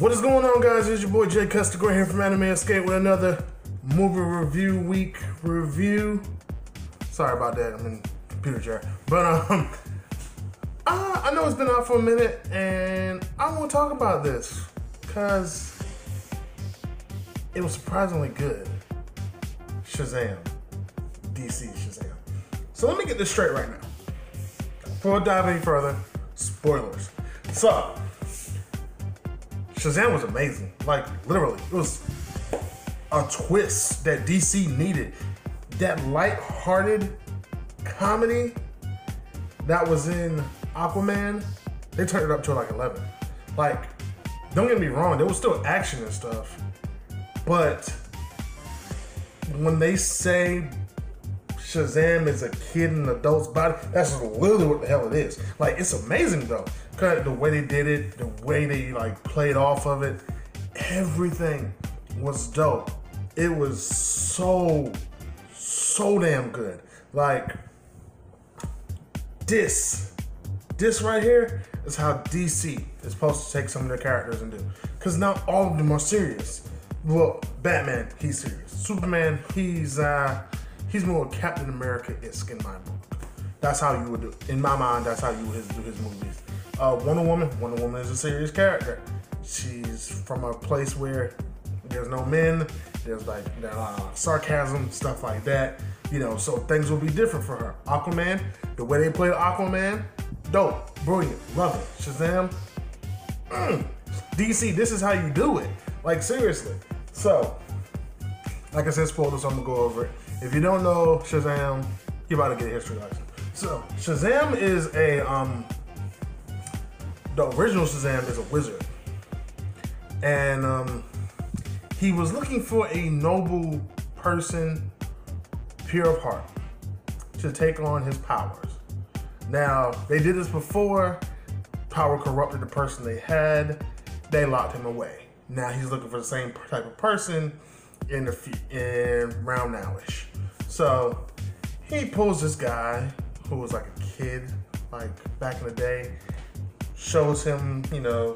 What is going on, guys? It's your boy Jay Custer here from Anime Escape with another movie review week review. Sorry about that, I'm in computer chair. But I know it's been out for a minute and I want to talk about this because it was surprisingly good. Shazam. DC Shazam. So let me get this straight right now. Before I dive any further, spoilers. So, Shazam was amazing. Like, literally, it was a twist that DC needed. That light-hearted comedy that was in Aquaman, they turned it up to like 11. Like, don't get me wrong, there was still action and stuff, but when they say Shazam is a kid in an adult's body, that's literally what the hell it is. Like, it's amazing though. The way they did it, the way they like played off of it, everything was dope. It was so damn good. Like, this right here is how DC is supposed to take some of their characters and do. Because not all of them are serious. Well, Batman, he's serious. Superman, he's more Captain America-esque in my book. That's how you would do it. In my mind, that's how you would do his movies. Wonder Woman is a serious character. She's from a place where there's no men, there's like sarcasm, stuff like that. You know, so things will be different for her. Aquaman, the way they played Aquaman, dope, brilliant, love it. Shazam, DC, this is how you do it. Like, seriously. So, like I said, spoilers, so I'm gonna go over it. If you don't know Shazam, you're about to get a history lesson. So, Shazam is the original Shazam is a wizard. And he was looking for a noble person, pure of heart, to take on his powers. Now, they did this before. Power corrupted the person they had. They locked him away. Now he's looking for the same type of person in round now-ish. So he pulls this guy who was like a kid, like back in the day, shows him, you know,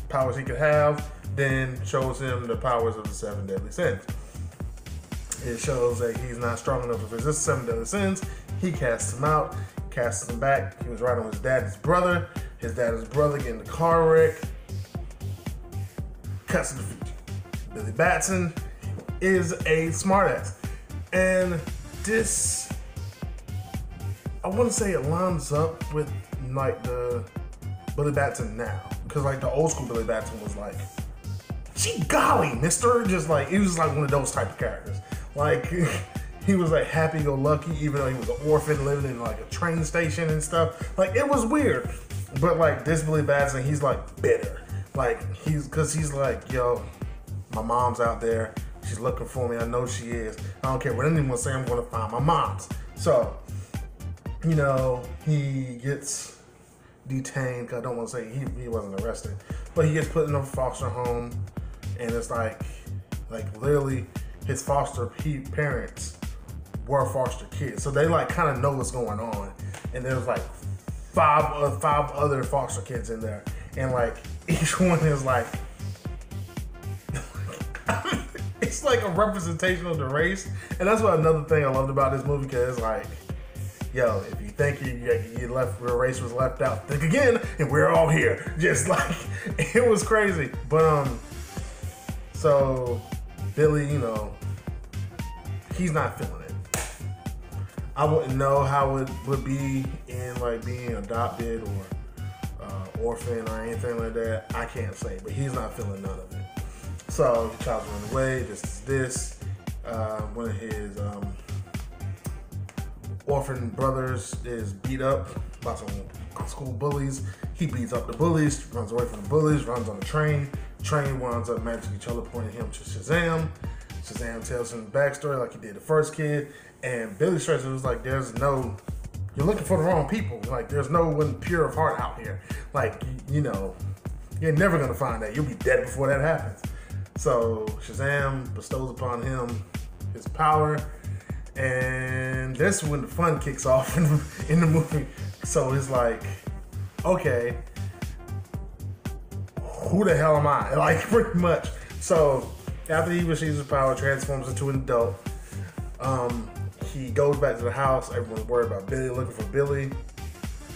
powers he could have, then shows him the powers of the 7 deadly sins. It shows that he's not strong enough to resist 7 deadly sins. He casts him out, casts him back. He was riding with his dad's brother. His dad's brother get in the car wreck. Cuts to the future. Billy Batson is a smartass. And this, I wouldn't say it lines up with like the Billy Batson now. Because like the old school Billy Batson was like, gee golly, mister. Just like, he was like one of those type of characters. Like, he was like happy-go-lucky, even though he was an orphan living in like a train station and stuff. Like, it was weird. But like this Billy Batson, he's like bitter. Like, cause he's like, yo, my mom's out there. She's looking for me. I know she is. I don't care what anyone say. I'm gonna find my mom's. So, you know, he gets detained. Cause I don't want to say he wasn't arrested, but he gets put in a foster home, and it's like literally his foster parents were foster kids, so they like kind of know what's going on. And there's like five other foster kids in there, and like each one is like it's like a representation of the race. And that's what another thing I loved about this movie, because it's like, yo, if you think you left, your race was left out, think again, and we're all here. Just like, it was crazy. But so Billy, you know, he's not feeling it. I wouldn't know how it would be in like being adopted or orphan or anything like that. I can't say, but he's not feeling none of it. So he tries to run away. One of his orphan brothers is beat up by some school bullies. He beats up the bullies, runs away from the bullies, runs on the train. Train winds up magically teleporting him to Shazam. Shazam tells him the backstory like he did the first kid. And Billy Stretcher was like, you're looking for the wrong people. Like, there's no one pure of heart out here. Like, you know, you're never gonna find that. You'll be dead before that happens. So Shazam bestows upon him his power, and that's when the fun kicks off in the movie. So it's like, okay, who the hell am I? Like, pretty much. So after he receives his power, transforms into an adult. He goes back to the house. Everyone's worried about Billy, looking for Billy.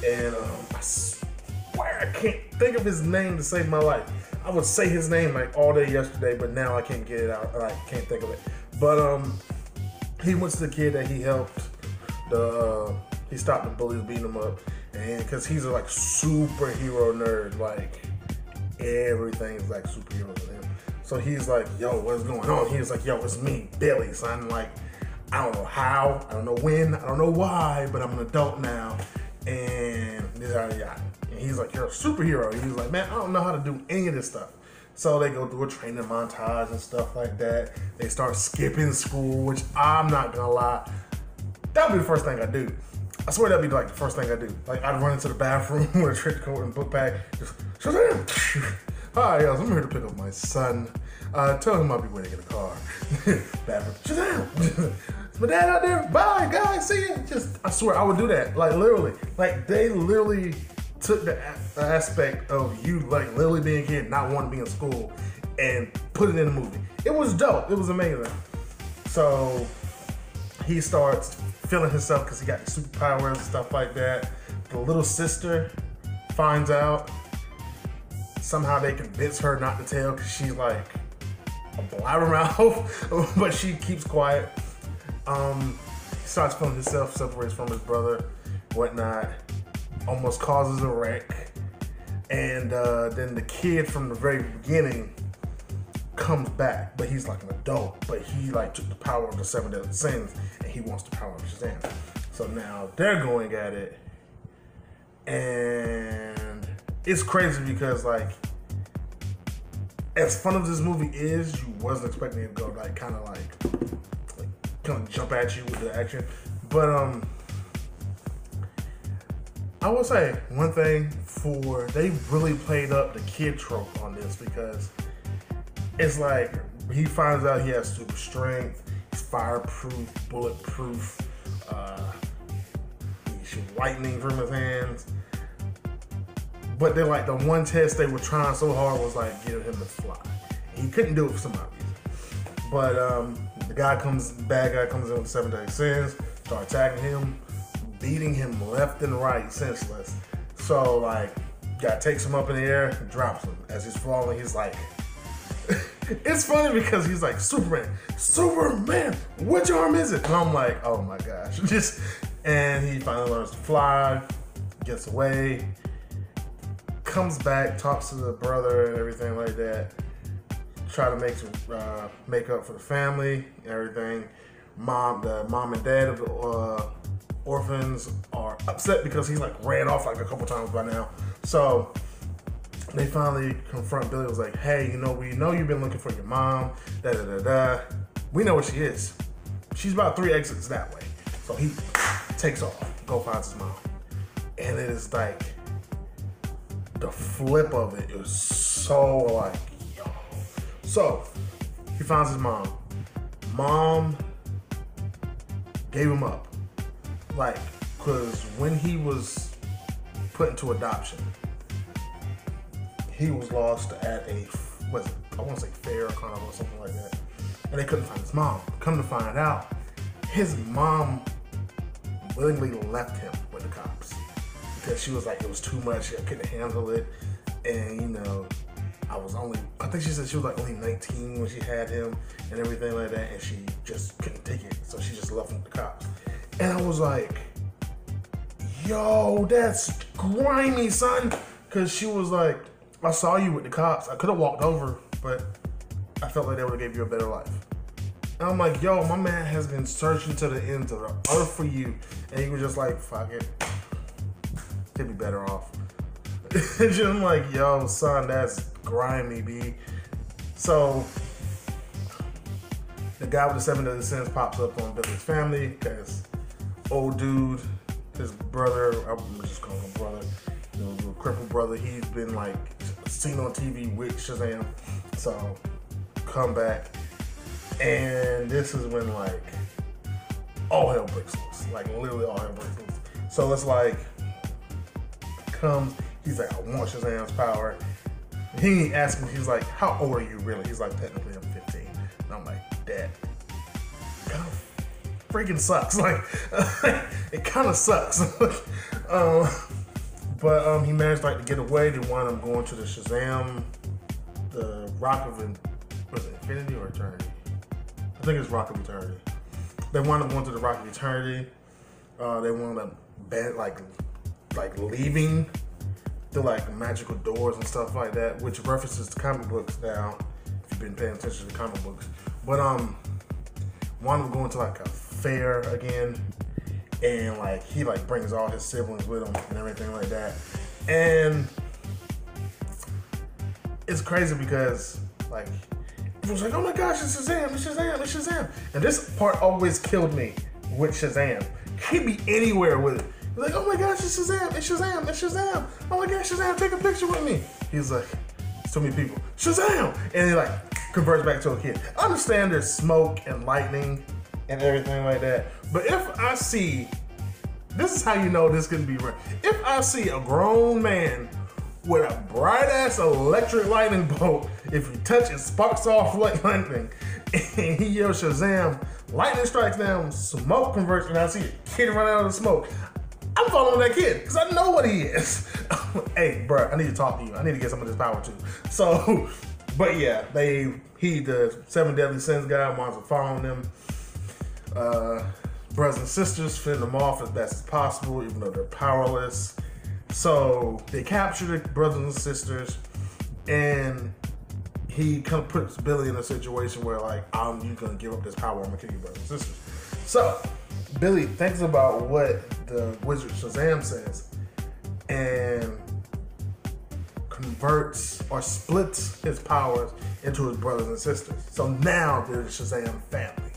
And I swear I can't think of his name to save my life. I would say his name like all day yesterday, but now I can't get it out. I can't think of it. But he went to the kid that he helped. He stopped the bullies beating him up, and because he's a like superhero nerd, like everything's like superheroes to him. So he's like, "Yo, what's going on?" He's like, "Yo, it's me, Billy, son. Like, I don't know how, I don't know when, I don't know why, but I'm an adult now, and this how I got." And he's like, "You're a superhero." He's like, "Man, I don't know how to do any of this stuff." So they go through a training montage and stuff like that. They start skipping school, which I'm not gonna lie, that would be the first thing I do. I swear that'd be like the first thing I do. Like, I'd run into the bathroom with a trench coat and book bag, just Shazam! Hi, yes, I'm here to pick up my son. Tell him I'll be waiting in the car. Bathroom, Shazam! Is my dad out there? Bye, guys, see ya! Just, I swear, I would do that. Like, literally. Like, they literally took the aspect of you, like, literally being a kid, not wanting to be in school, and put it in a movie. It was dope. It was amazing. So he starts feeling himself because he got the superpowers and stuff like that. The little sister finds out. Somehow they convince her not to tell because she's like a blabbermouth, but she keeps quiet. He starts feeling himself, separates from his brother, whatnot, almost causes a wreck. And then the kid from the very beginning comes back, but he's like an adult, but he like took the power of the 7 deadly sins and he wants the power of Shazam. So now they're going at it, and it's crazy because like, as fun as this movie is, you wasn't expecting it to go like kind of jump at you with the action. But I will say one thing, they really played up the kid trope on this, because it's like he finds out he has super strength, he's fireproof, bulletproof, he shoots lightning from his hands. But then like the one test they were trying so hard was like getting him to fly. He couldn't do it for some odd reason. But the bad guy comes in with 7 deadly sins, start attacking him, beating him left and right, senseless. So like, guy takes him up in the air and drops him. As he's falling, he's like, it's funny because he's like, Superman, which arm is it? And I'm like, oh my gosh. And he finally learns to fly, gets away, comes back, talks to the brother and everything like that, try to make up for the family and everything. The mom and dad of the orphans are upset because he's like ran off like a couple times by now. So they finally confront Billy. Was like, hey, we know you've been looking for your mom, we know where she is. She's about 3 exits that way. So he takes off, go finds his mom. And it is like, the flip of it is so like, yo. So he finds his mom. Mom gave him up. Like, cause when he was put into adoption, he was lost at I want to say fair or carnival or something like that. And they couldn't find his mom. Come to find out, his mom willingly left him with the cops because she was like, it was too much, I couldn't handle it. And I think she said she was like only 19 when she had him and everything like that, and she just couldn't take it. So she just left him with the cops. And I was like, yo, that's grimy, son. Cause she was like, I saw you with the cops. I could have walked over, but I felt like they would have gave you a better life. And I'm like, yo, my man has been searching to the ends of the earth for you. And he was just like, fuck it. He'd be better off. And I'm like, yo, son, that's grimy, B. So the guy with the 7 deadly sins pops up on Billy's family because old dude, his brother, I'm just calling him brother, the crippled brother, he's been like seen on TV with Shazam. So come back. And this is when like all hell breaks loose. Like literally all hell breaks loose. So it's like, he's like, I want Shazam's power. He asked me, he's like, how old are you really? He's like, technically I'm 15. And I'm like, Dad, kind of freaking sucks. Like, it kind of sucks. But he managed like to get away. They wound up going to the Shazam, the Rock of was it Infinity or Eternity? I think it's Rock of Eternity. They wound up going to the Rock of Eternity. They wound up like leaving through like magical doors and stuff like that, which references to comic books now, if you've been paying attention to comic books. But wound up going to like a fair again, and like he like brings all his siblings with him and everything like that. And it's crazy because like it was like, oh my gosh, it's Shazam, it's Shazam, it's Shazam. And this part always killed me with Shazam. He'd be anywhere with it. He's like, oh my gosh, it's Shazam, it's Shazam, it's Shazam. Oh my gosh, Shazam, take a picture with me. He's like, so many people, Shazam! And he like converts back to a kid. I understand there's smoke and lightning and everything like that. But if I see, this is how you know this can be real. If I see a grown man with a bright ass electric lightning bolt, if you touch it, sparks off like lightning, and he yells Shazam, lightning strikes down, smoke converts, and I see a kid run out of the smoke, I'm following that kid, because I know what he is. Hey, bro, I need to talk to you. I need to get some of this power too. So, but yeah, the 7 Deadly Sins guy wants to follow them. Brothers and sisters, fend them off as best as possible, even though they're powerless. So they capture the brothers and sisters, and he kind of puts Billy in a situation where like, you're gonna give up this power, I'm gonna kill your brothers and sisters. So Billy thinks about what the wizard Shazam says and converts or splits his powers into his brothers and sisters. So now they're the Shazam family.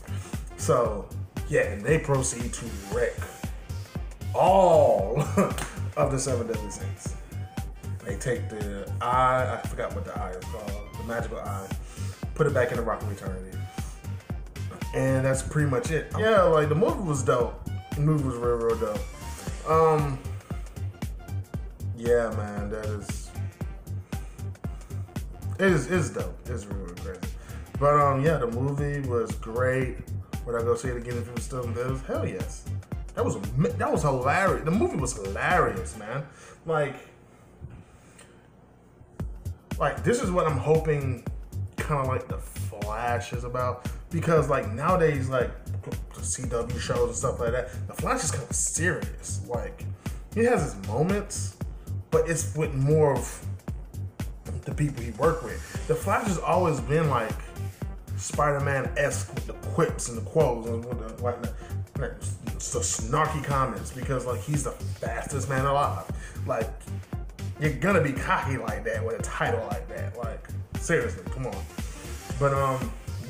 So yeah, and they proceed to wreck all of the 7 Deadly Sins. They take the eye, I forgot what the eye is called, the magical eye, put it back in the Rock of Eternity. And that's pretty much it. Yeah, like the movie was dope. The movie was real, real dope. Yeah, man, it's dope. It's really, really crazy. But yeah, the movie was great. Would I go see it again if it was still in theaters? Hell yes. That was hilarious. The movie was hilarious, man. Like this is what I'm hoping kind of like the Flash is about, because like nowadays, like the CW shows and stuff like that, the Flash is kind of serious. Like he has his moments, but it's with more of the people he worked with. The Flash has always been like Spider-Man-esque with the quips and the quotes and with the, like the snarky comments, because like he's the fastest man alive. Like you're gonna be cocky like that with a title like that. Like seriously, come on. But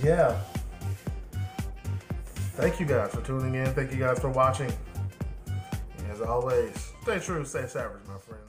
yeah. Thank you guys for tuning in. Thank you guys for watching. And as always, stay true, stay savage, my friends.